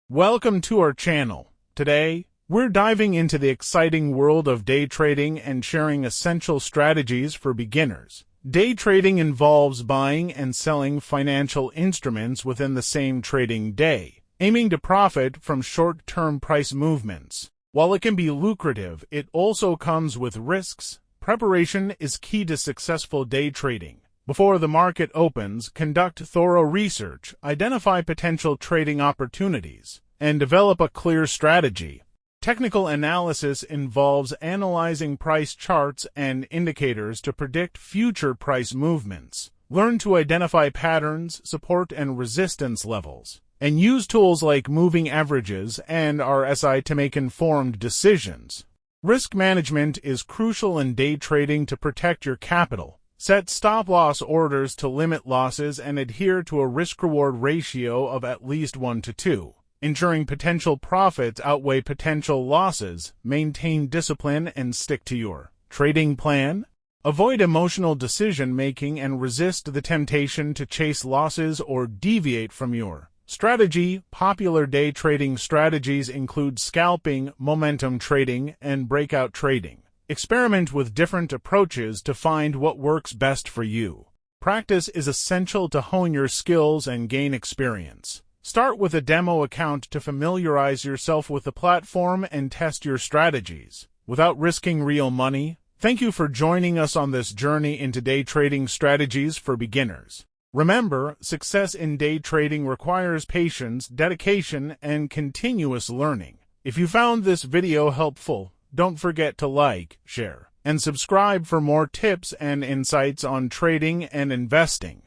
Welcome to our channel. Today, we're diving into the exciting world of day trading and sharing essential strategies for beginners. Day trading involves buying and selling financial instruments within the same trading day, aiming to profit from short-term price movements. While it can be lucrative, it also comes with risks. Preparation is key to successful day trading. Before the market opens, conduct thorough research, identify potential trading opportunities, and develop a clear strategy. Technical analysis involves analyzing price charts and indicators to predict future price movements. Learn to identify patterns, support and resistance levels, and use tools like moving averages and RSI to make informed decisions. Risk management is crucial in day trading to protect your capital. Set stop-loss orders to limit losses and adhere to a risk-reward ratio of at least 1:2. Ensuring potential profits outweigh potential losses, maintain discipline and stick to your trading plan. Avoid emotional decision-making and resist the temptation to chase losses or deviate from your strategy. Popular day trading strategies include scalping, momentum trading, and breakout trading. Experiment with different approaches to find what works best for you. Practice is essential to hone your skills and gain experience. Start with a demo account to familiarize yourself with the platform and test your strategies without risking real money. Thank you for joining us on this journey into day trading strategies for beginners. Remember, success in day trading requires patience, dedication, and continuous learning. If you found this video helpful, don't forget to like, share, and subscribe for more tips and insights on trading and investing.